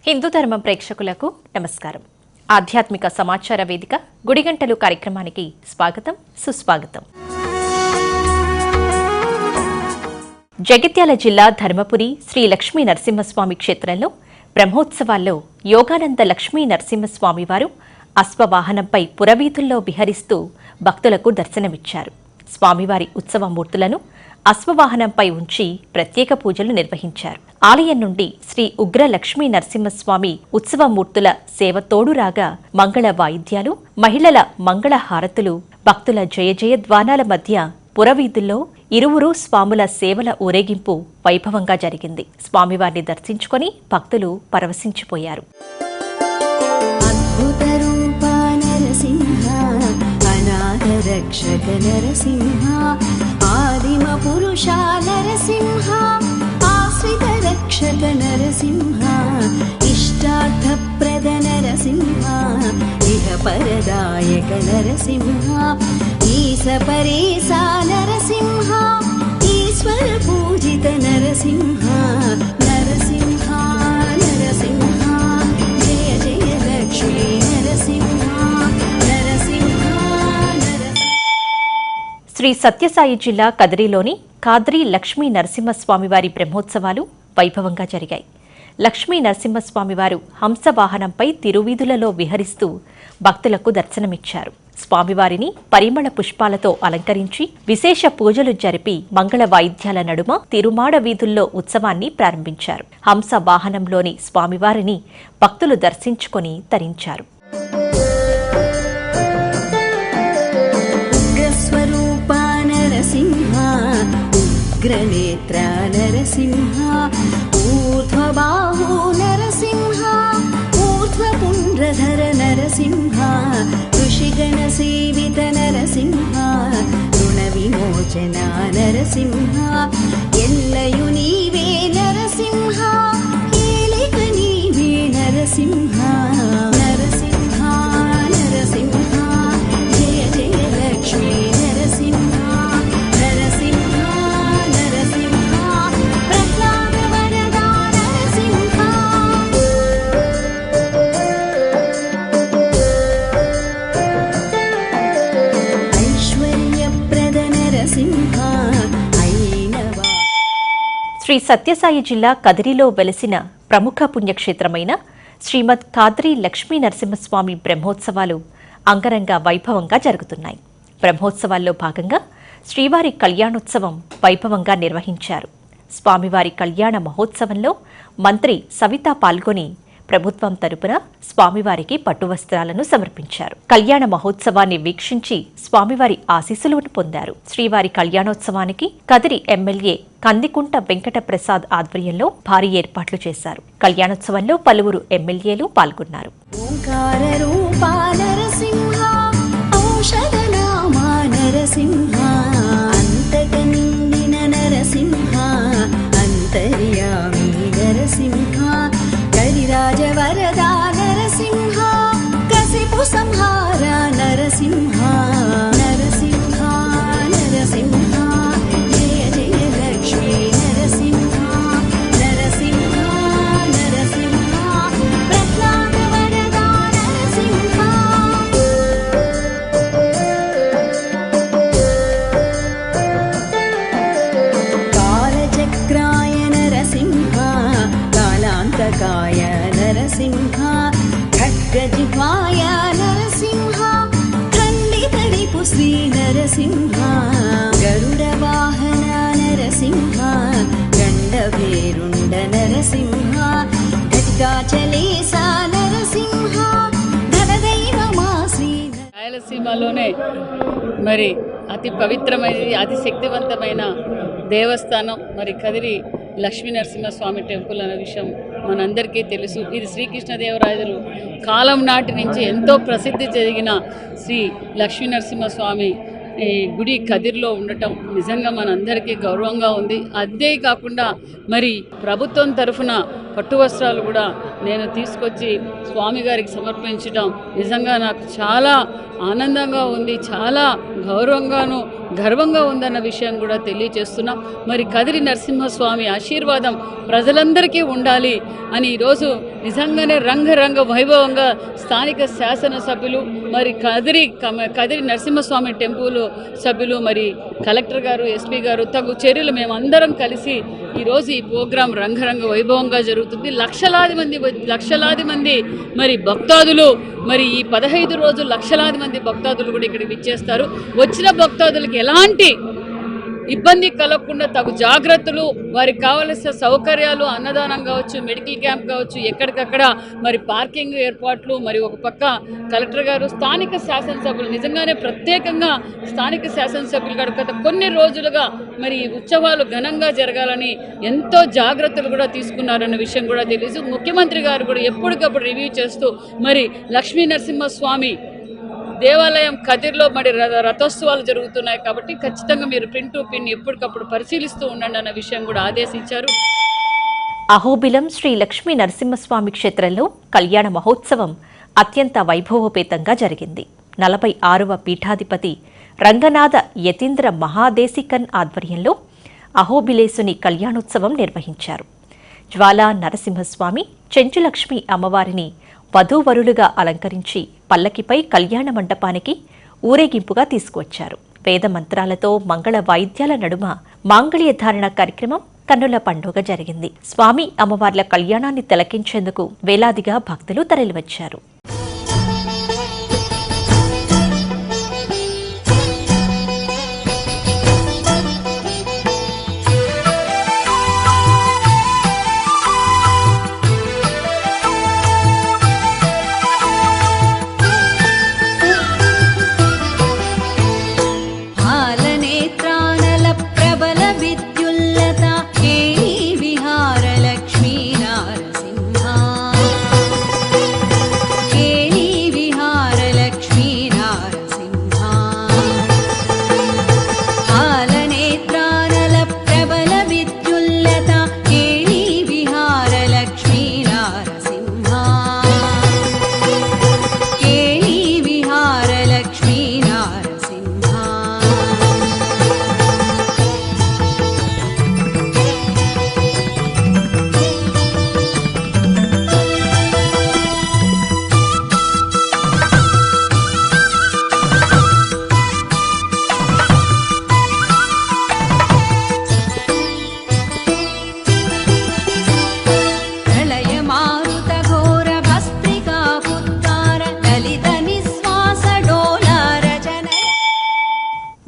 హిందూ ధర్మం ప్రేక్షకులకు నమస్కారం. ఆధ్యాత్మిక సమాచార వేదిక గుడిగంటలు కార్యక్రమానికి స్వాగతం, సుస్వాగతం. జగిత్యాల జిల్లా ధర్మపురి శ్రీ లక్ష్మీ నరసింహస్వామి క్షేత్రంలో బ్రహ్మోత్సవాల్లో యోగానంద లక్ష్మీ నరసింహస్వామి వారు అశ్వవాహనంపై పురవీధుల్లో విహరిస్తూ భక్తులకు దర్శనమిచ్చారు. స్వామివారి ఉత్సవమూర్తులను అశ్వవాహనంపై ఉంచి ప్రత్యేక పూజలు నిర్వహించారు. ఆలయం నుండి శ్రీ ఉగ్ర లక్ష్మీ నరసింహస్వామి ఉత్సవమూర్తుల సేవ తోడురాగా మంగళ వాయిద్యాలు, మహిళల మంగళ హారతులు, భక్తుల జయ జయధ్వానాల మధ్య పురవీధుల్లో ఇరువురు స్వాముల సేవల ఊరేగింపు వైభవంగా జరిగింది. స్వామివారిని దర్శించుకొని భక్తులు పరవశించిపోయారు. రక్షక నరసింహ ఆదిమ పురుష నరసింహ ఆశ్రిత రక్షక నరసింహ ఇష్టార్థప్రద నరసింహ ఇహ పరదాయక నరసింహ ఈశ పరేశ నరసింహ ఈశ్వర పూజిత నరసింహ నరసింహ నరసింహ జయ జయ లక్ష్మీ నరసింహ. శ్రీ సత్యసాయి జిల్లా కదిరిలోని కాద్రి లక్ష్మీ నరసింహస్వామివారి బ్రహ్మోత్సవాలు వైభవంగా జరిగాయి. లక్ష్మీ నరసింహస్వామివారు హంసవాహనంపై తిరువీధులలో విహరిస్తూ భక్తులకు దర్శనమిచ్చారు. స్వామివారిని పరిమళ పుష్పాలతో అలంకరించి విశేష పూజలు జరిపి మంగళ వాయిద్యాల నడుమ తిరుమాడ వీధుల్లో ఉత్సవాన్ని ప్రారంభించారు. హంస వాహనంలోని స్వామివారిని భక్తులు దర్శించుకొని తరించారు. ఉగ్రనేత్ర నరసింహ ఊర్ధ్వబాహు నరసింహ ఊర్ధ్వపుండ్రధర నరసింహ ఋషిగణ సేవిత నరసింహ రుణ విమోచన నరసింహ ఎల్లయు నీవే నరసింహ ఏలిక నీవే నరసింహ నరసింహ నరసింహ జయ జయ లక్ష్మీ నరసింహ. శ్రీ సత్యసాయి జిల్లా కదిరిలో వెలసిన ప్రముఖ పుణ్యక్షేత్రమైన శ్రీమద్ కాద్రి లక్ష్మీ నరసింహస్వామి బ్రహ్మోత్సవాలు అంగరంగ వైభవంగా జరుగుతున్నాయి. బ్రహ్మోత్సవాల్లో భాగంగా శ్రీవారి కళ్యాణోత్సవం వైభవంగా నిర్వహించారు. స్వామివారి కళ్యాణ మహోత్సవంలో మంత్రి సవిత పాల్గొని ప్రభుత్వం తరపున స్వామివారికి పట్టువస్త్రాలను సమర్పించారు. కళ్యాణ మహోత్సవాన్ని వీక్షించి స్వామివారి ఆశీస్సులను పొందారు. శ్రీవారి కళ్యాణోత్సవానికి కదిరి ఎమ్మెల్యే కందికుంట వెంకట ప్రసాద్ ఆధ్వర్యంలో భారీ ఏర్పాట్లు చేశారు. కళ్యాణోత్సవంలో పలువురు ఎమ్మెల్యేలు పాల్గొన్నారు. రాజవరదా నరసింహ కసిపు సంహార నరసింహ నరసింహ నరసింహ జయ జయ లక్ష్మీ నరసింహ నరసింహ నరసింహ ప్రహ్లాద వరదా నరసింహ. కాలచక్రాయ నరసింహ కాలాంతకాయ నరసింహ ఖడ్గజిహ్వాయ నరసింహ ఖండితరిపు శ్రీ నరసింహ గరుడ వాహన నరసింహ గండభేరుండ నరసింహ ఘటికాచలేశ నరసింహ ధనదైవమా శ్రీ. రాయలసీమలోనే మరి అతి పవిత్రమైనది, అతి శక్తివంతమైన దేవస్థానం మరి కదిరి లక్ష్మీ నరసింహస్వామి టెంపుల్ అనే విషయం మనందరికీ తెలుసు. ఇది శ్రీకృష్ణదేవరాయలు కాలం నాటి నుంచి ఎంతో ప్రసిద్ధి జరిగిన శ్రీ లక్ష్మీ నరసింహస్వామి ఈ గుడి కదిరిలో ఉండటం నిజంగా మనందరికీ గౌరవంగా ఉంది. అదే కాకుండా మరి ప్రభుత్వం తరఫున పట్టు వస్త్రాలు కూడా నేను తీసుకొచ్చి స్వామి గారికి సమర్పించడం నిజంగా నాకు చాలా ఆనందంగా ఉంది, చాలా గౌరవంగాను గర్వంగా ఉందన్న విషయం కూడా తెలియజేస్తున్నాం. మరి కదిరి నరసింహస్వామి ఆశీర్వాదం ప్రజలందరికీ ఉండాలి అని ఈరోజు నిజంగానే రంగరంగ వైభవంగా స్థానిక శాసనసభ్యులు మరి కదిరి నరసింహస్వామి టెంపుల్ సభ్యులు మరి కలెక్టర్ గారు, ఎస్పీ గారు తగు చర్యలు మేమందరం కలిసి ఈరోజు ఈ ప్రోగ్రాం రంగరంగ వైభవంగా జరుగుతుంది. లక్షలాది మంది మరి భక్తాదులు మరి ఈ 15 రోజులు లక్షలాది మంది భక్తాదులు కూడా ఇక్కడికి విచ్చేస్తారు. వచ్చిన భక్తాదులకి ఎలాంటి ఇబ్బంది కలగకుండా తగు జాగ్రత్తలు, వారికి కావలసిన సౌకర్యాలు, అన్నదానం కావచ్చు, మెడికల్ క్యాంప్ కావచ్చు, ఎక్కడికక్కడ మరి పార్కింగ్ ఏర్పాట్లు, మరి ఒక పక్క కలెక్టర్ గారు, స్థానిక శాసనసభ్యులు నిజంగానే ప్రత్యేకంగా స్థానిక శాసనసభ్యులు గారు గత కొన్ని రోజులుగా మరి ఉత్సవాలు ఘనంగా జరగాలని ఎంతో జాగ్రత్తలు కూడా తీసుకున్నారన్న విషయం కూడా తెలుసు. ముఖ్యమంత్రి గారు కూడా ఎప్పటికప్పుడు రివ్యూ చేస్తూ మరి లక్ష్మీ నరసింహస్వామి దేవాలయం కదిర్లో మరి రథోత్సవాలు జరుగుతున్నాయి కాబట్టి ఖచ్చితంగా మీరు పిన్ టు పిన్ ఎప్పటికప్పుడు పరిశీలిస్తూ ఉండండి అన్న విషయం కూడా ఆదేశించారు. అహోబిలం శ్రీ లక్ష్మీ నరసింహస్వామి క్షేత్రంలో కళ్యాణ మహోత్సవం అత్యంత వైభవోపేతంగా జరిగింది. 46వ పీఠాధిపతి రంగనాథ యతీంద్ర మహాదేశికన్ ఆధ్వర్యంలో అహోబిలేసుని కళ్యాణోత్సవం నిర్వహించారు. జ్వాలా నరసింహస్వామి, చెంచులక్ష్మి అమ్మవారిని వధూవరులుగా అలంకరించి పల్లకిపై కళ్యాణ మండపానికి ఊరేగింపుగా తీసుకువచ్చారు. వేద మంత్రాలతో మంగళ వాయిద్యాల నడుమ మాంగళ్య ధారణ కార్యక్రమం కన్నుల పండుగ జరిగింది. స్వామి అమ్మవార్ల కళ్యాణాన్ని తిలకించేందుకు వేలాదిగా భక్తులు తరలివచ్చారు.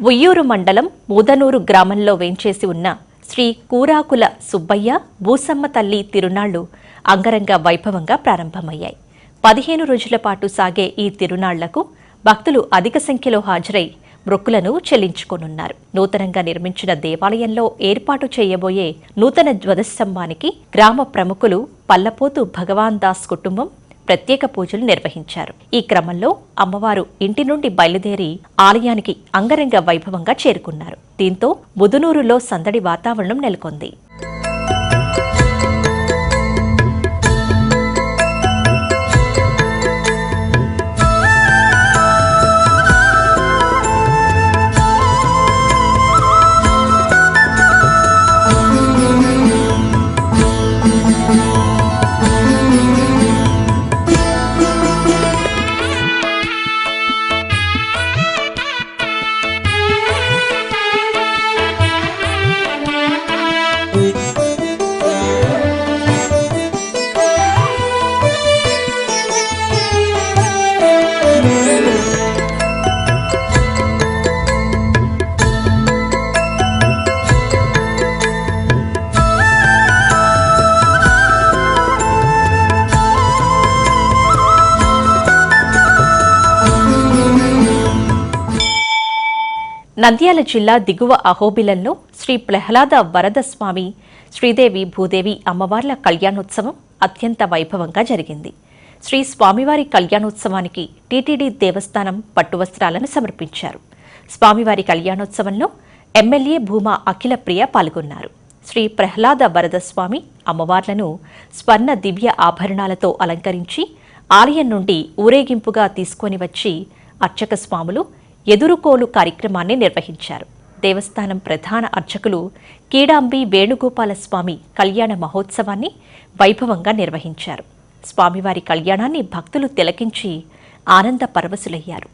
ఉయ్యూరు మండలం మూదనూరు గ్రామంలో వేంచేసి ఉన్న శ్రీ కూరాకుల సుబ్బయ్య భూసమ్మ తల్లి తిరునాళ్లు అంగరంగ వైభవంగా ప్రారంభమయ్యాయి. 15 రోజుల పాటు సాగే ఈ తిరునాళ్లకు భక్తులు అధిక సంఖ్యలో హాజరై మొక్కులను చెల్లించుకోనున్నారు. నూతనంగా నిర్మించిన దేవాలయంలో ఏర్పాటు చేయబోయే నూతన ధ్వజస్తంభానికి గ్రామ ప్రముఖులు పల్లపోతు భగవాన్ దాస్ కుటుంబం ప్రత్యేక పూజలు నిర్వహించారు. ఈ క్రమంలో అమ్మవారు ఇంటి నుండి బయలుదేరి ఆలయానికి అంగరంగ వైభవంగా చేరుకున్నారు. దీంతో ముదునూరులో సందడి వాతావరణం నెలకొంది. నంద్యాల జిల్లా దిగువ అహోబిలంలో శ్రీ ప్రహ్లాద వరద స్వామి, శ్రీదేవి భూదేవి అమ్మవార్ల కళ్యాణోత్సవం అత్యంత వైభవంగా జరిగింది. శ్రీ స్వామివారి కళ్యాణోత్సవానికి టీటీడీ దేవస్థానం పట్టువస్త్రాలను సమర్పించారు. స్వామివారి కళ్యాణోత్సవంలో ఎమ్మెల్యే భూమా అఖిలప్రియ పాల్గొన్నారు. శ్రీ ప్రహ్లాద వరదస్వామి అమ్మవార్లను స్వర్ణ దివ్య ఆభరణాలతో అలంకరించి ఆలయం నుండి ఊరేగింపుగా తీసుకొని వచ్చి అర్చక స్వాములు ఎదురుకోలు కార్యక్రమాన్ని నిర్వహించారు. దేవస్థానం ప్రధాన అర్చకులు కీడాంబి వేణుగోపాలస్వామి కళ్యాణ మహోత్సవాన్ని వైభవంగా నిర్వహించారు. స్వామివారి కళ్యాణాన్ని భక్తులు తిలకించి ఆనంద పరవశులయ్యారు.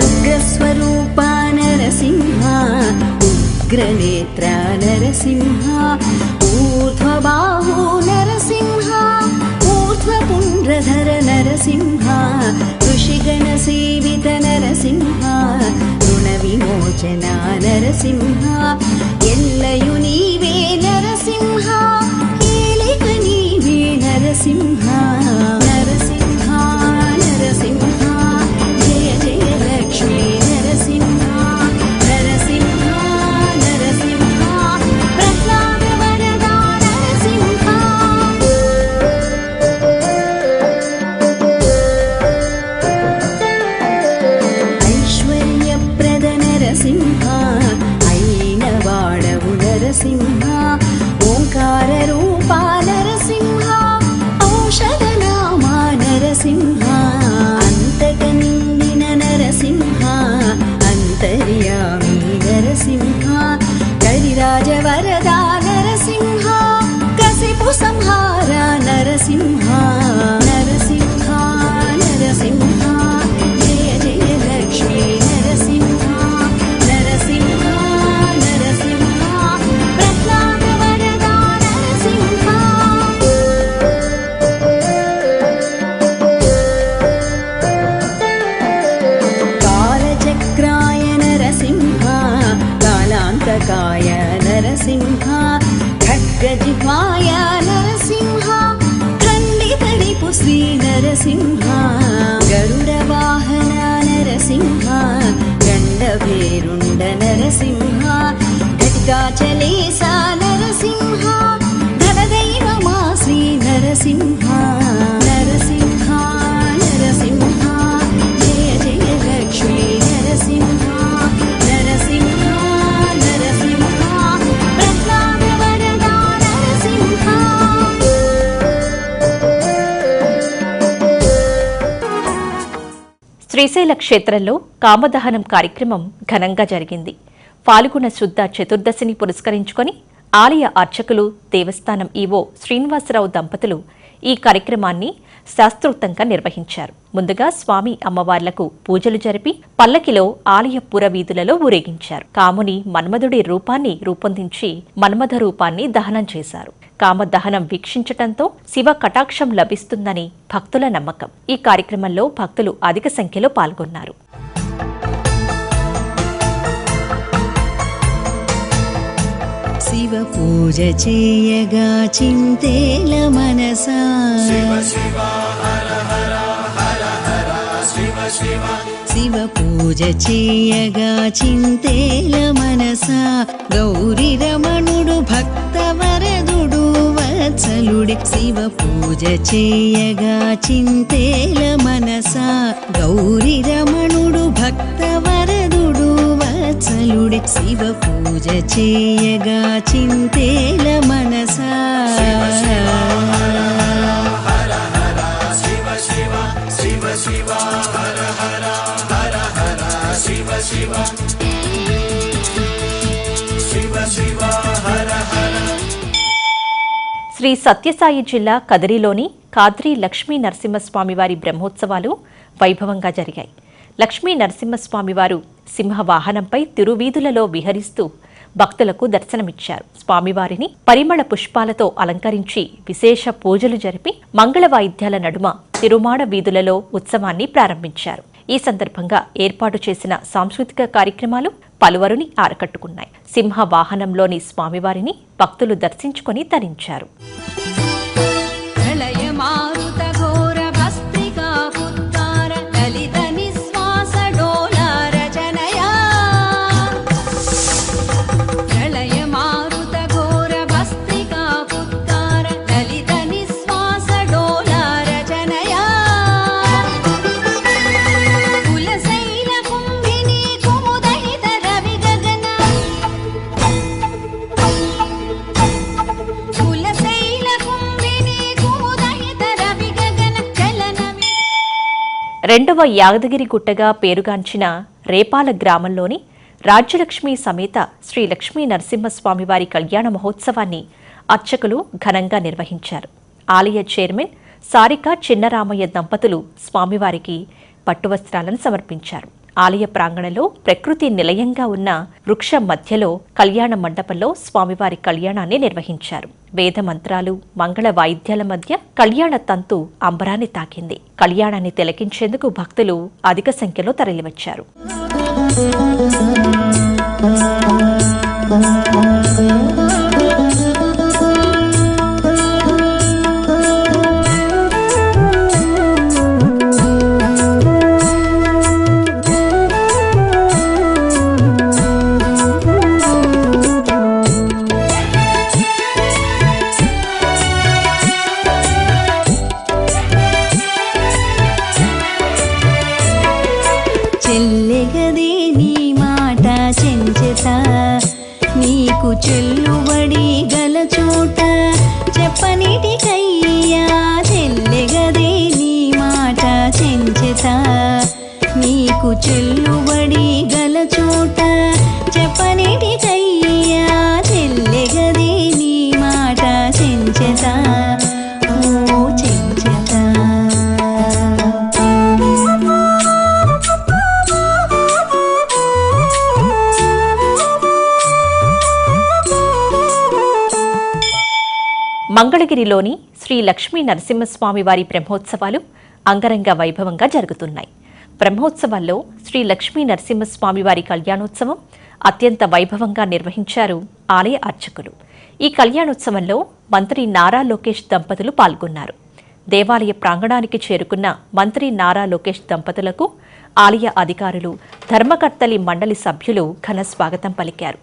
ఉగ్రస్వరూపా నరసింహ ఉగ్రనేత్ర నరసింహ ఊర్ధ్వబాహు నరసింహ ఊర్ధ్వపుండ్రధర నరసింహ ఋషిగణ సేవిత నరసింహ రుణ విమోచన నరసింహ ఎల్లయు నీవే నరసింహ ఏలిక నీవే నరసింహ నరసింహ నరసింహ జయ జయ లక్ష్మీ నరసింహ నరసింహ నరసింహ ప్రహ్లాద వరదా నరసింహ ఐశ్వర్యప్రద నరసింహ అయిన వాడవు నరసింహ ఓంకార రూపా నరసింహ ఔషధ నామా నరసింహ అంతట నిండిన నరసింహ అంతర్యామి నరసింహ కరిరాజ వరదా నరసింహ కసిపు సంహార నరసింహ నరసింహ నరసింహ జయ జయ లక్ష్మీ నరసింహ నరసింహ నరసింహ ప్రహ్లాద వరదా నరసింహ కాలచక్రాయ నరసింహ కాలాంతకాయ నరసింహ ఖడ్గజిహ్వాయ నరసింహ ఖండితరిపు శ్రీ నరసింహ గరుడ వాహన నరసింహ గండభేరుండ నరసింహ ఘటికాచలేశ నరసింహ ధనదైవమా శ్రీ నరసింహ నరసింహ నరసింహ జయ జయ లక్ష్మీ నరసింహ నరసింహ నరసింహ ప్రహ్లాద వరదా నరసింహ శ్రీశైల క్షేత్రంలో కామదహనం కార్యక్రమం ఘనంగా జరిగింది. ఫాల్గుణ శుద్ధ చతుర్దశిని పురస్కరించుకొని ఆలయ అర్చకులు, దేవస్థానం ఈవో శ్రీనివాసరావు దంపతులు ఈ కార్యక్రమాన్ని శాస్త్రోక్తంగా నిర్వహించారు. ముందుగా స్వామి అమ్మవార్లకు పూజలు జరిపి పల్లకిలో ఆలయ పురవీధులలో ఊరేగించారు. కాముని మన్మధుడి రూపాన్ని రూపొందించి మన్మథ రూపాన్ని దహనం చేశారు. కామదహనం వీక్షించటంతో శివ కటాక్షం లభిస్తుందని భక్తుల నమ్మకం. ఈ కార్యక్రమంలో భక్తులు అధిక సంఖ్యలో పాల్గొన్నారు. శివ పూజ చేయగా చింతేల మనసా శివ పూజ చేయగా చింతేల మనసా గౌరీ రమణుడు భక్తవరదుడు వత్సలుడే శివ పూజ చేయగా చింతేల మనసా గౌరీ రమణుడు భక్తవరదుడు వత్సలుడే శివ పూజ చేయగా చింతేల మనసా శ్రీ సత్యసాయి జిల్లా కదిరిలోని కాద్రి లక్ష్మీ నరసింహస్వామివారి బ్రహ్మోత్సవాలు వైభవంగా జరిగాయి. లక్ష్మీ నరసింహస్వామివారు సింహవాహనంపై తిరువీధులలో విహరిస్తూ భక్తులకు దర్శనమిచ్చారు. స్వామివారిని పరిమళ పుష్పాలతో అలంకరించి విశేష పూజలు జరిపి మంగళ వాయిద్యాల నడుమ తిరుమాడ వీధులలో ఉత్సవాన్ని ప్రారంభించారు. ఈ సందర్భంగా ఏర్పాటు చేసిన సాంస్కృతిక కార్యక్రమాలు పలువురిని ఆకట్టుకున్నాయి. సింహ వాహనంలోని స్వామివారిని భక్తులు దర్శించుకొని తరించారు. కులశైల కుంభిని కుముదహిత రవిగ రెండవ యాదగిరిగుట్టగా పేరుగాంచిన రేపాల గ్రామంలోని రాజ్యలక్ష్మి సమేత శ్రీ లక్ష్మీ నరసింహస్వామివారి కళ్యాణ మహోత్సవాన్ని అర్చకులు ఘనంగా నిర్వహించారు. ఆలయ చైర్మన్ సారిక చిన్నరామయ్య దంపతులు స్వామివారికి పట్టువస్త్రాలను సమర్పించారు. ఆలయ ప్రాంగణంలో ప్రకృతి నిలయంగా ఉన్న వృక్ష మధ్యలో కళ్యాణ మండపంలో స్వామివారి కళ్యాణాన్ని నిర్వహించారు. వేద మంత్రాలు, మంగళ వాయిద్యాల మధ్య కళ్యాణ తంతు అంబరాన్ని తాకింది. కళ్యాణాన్ని తిలకించేందుకు భక్తులు అధిక సంఖ్యలో తరలివచ్చారు. చెల్లెగదే నీ మాట చెంచెత, నీకు చెల్లుబడి గల చోట చెప్పనిటికయ్యా. చెల్లెగదే నీ మాట చెంచెత, నీకు చెల్లుబడి గల చోట చెప్పనిటికయ్యా. చెల్లెగదే నీ మాట చెంచెత, ఓ చెంచెత. మంగళగిరిలోని శ్రీ లక్ష్మీ నరసింహస్వామి వారి బ్రహ్మోత్సవాలు అంగరంగ వైభవంగా జరుగుతున్నాయి. బ్రహ్మోత్సవాల్లో శ్రీ లక్ష్మీ నరసింహస్వామి వారి కళ్యాణోత్సవం అత్యంత వైభవంగా నిర్వహించారు ఆలయ అర్చకులు. ఈ కళ్యాణోత్సవంలో మంత్రి నారా లోకేష్ దంపతులు పాల్గొన్నారు. దేవాలయ ప్రాంగణానికి చేరుకున్న మంత్రి నారా లోకేష్ దంపతులకు ఆలయ అధికారులు, ధర్మకర్తలి మండలి సభ్యులు ఘన స్వాగతం పలికారు.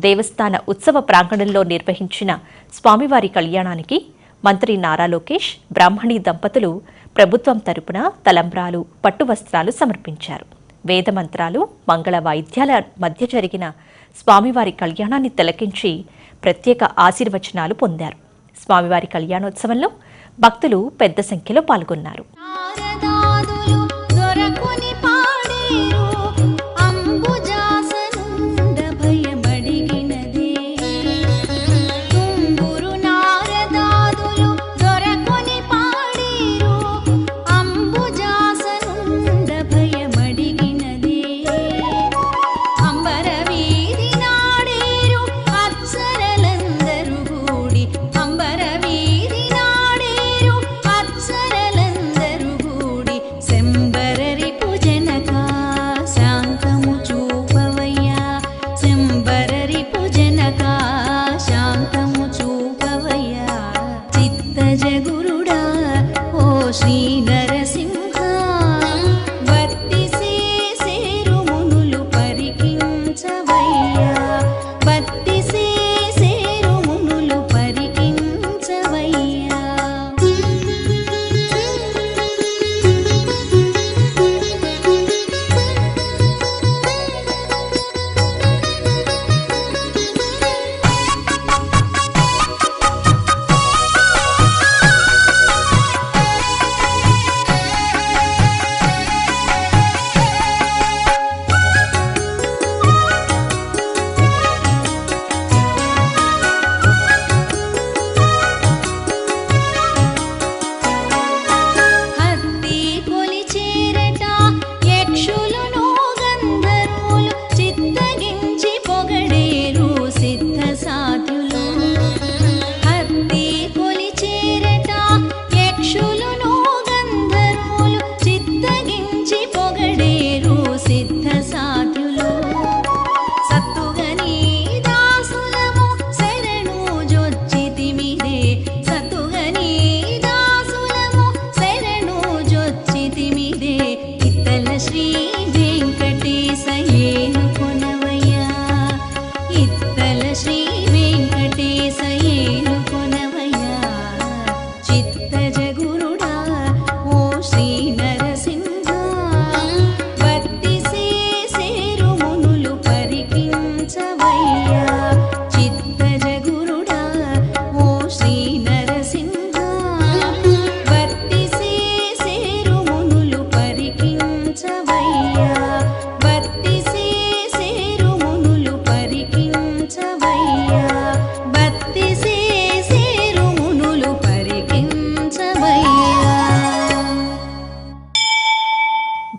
దేవస్థాన ఉత్సవ ప్రాంగణంలో నిర్వహించిన స్వామివారి కళ్యాణానికి మంత్రి నారా లోకేష్, బ్రాహ్మణి దంపతులు ప్రభుత్వం తరపున తలంబ్రాలు, పట్టువస్త్రాలు సమర్పించారు. వేదమంత్రాలు, మంగళ వాయిద్యాల మధ్య జరిగిన స్వామివారి కళ్యాణాన్ని తిలకించి ప్రత్యేక ఆశీర్వచనాలు పొందారు. స్వామివారి కళ్యాణోత్సవంలో భక్తులు పెద్ద సంఖ్యలో పాల్గొన్నారు.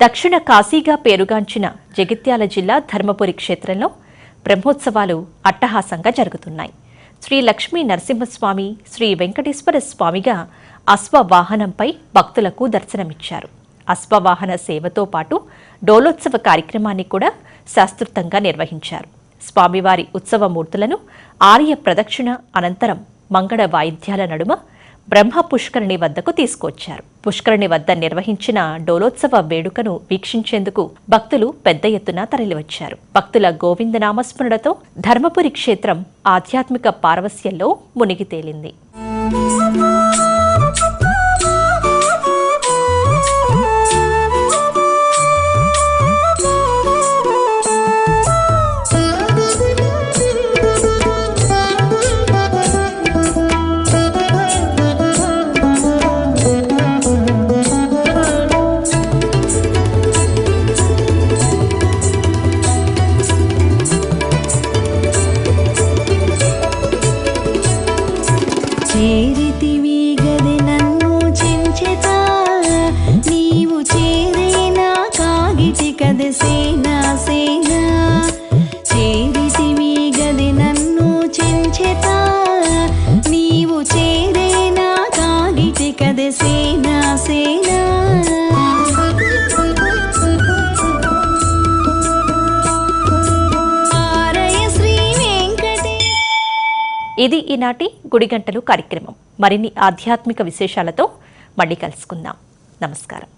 దక్షిణ కాశీగా పేరుగాంచిన జగిత్యాల జిల్లా ధర్మపురి క్షేత్రంలో బ్రహ్మోత్సవాలు అట్టహాసంగా జరుగుతున్నాయి. శ్రీ లక్ష్మీ నరసింహస్వామి, శ్రీ వెంకటేశ్వర స్వామిగా అశ్వవాహనంపై భక్తులకు దర్శనమిచ్చారు. అశ్వవాహన సేవతో పాటు డోలోత్సవ కార్యక్రమాన్ని కూడా శాస్త్రోక్తంగా నిర్వహించారు. స్వామివారి ఉత్సవమూర్తులను ఆలయ ప్రదక్షిణ అనంతరం మంగళ వాయిద్యాల నడుమ బ్రహ్మ పుష్కరిణి వద్దకు తీసుకొచ్చారు. పుష్కరిణి వద్ద నిర్వహించిన డోలోత్సవ వేడుకను వీక్షించేందుకు భక్తులు పెద్ద ఎత్తున తరలివచ్చారు. భక్తుల గోవిందనామస్మరణతో ధర్మపురి క్షేత్రం ఆధ్యాత్మిక పారవస్యంలో మునిగి తేలింది. చేరితివి గది నన్ను చెంచెతా, నీవు చేరేనా కాగిటి కది సేనా సేనా. చేరితివి గది నన్ను చెంచెతా, నీవు చేరేనా కాగిటి కది సేనా సేనా. ఇది ఈనాటి గుడిగంటలు కార్యక్రమం. మరిన్ని ఆధ్యాత్మిక విశేషాలతో మళ్ళీ కలుసుకుందాం. నమస్కారం.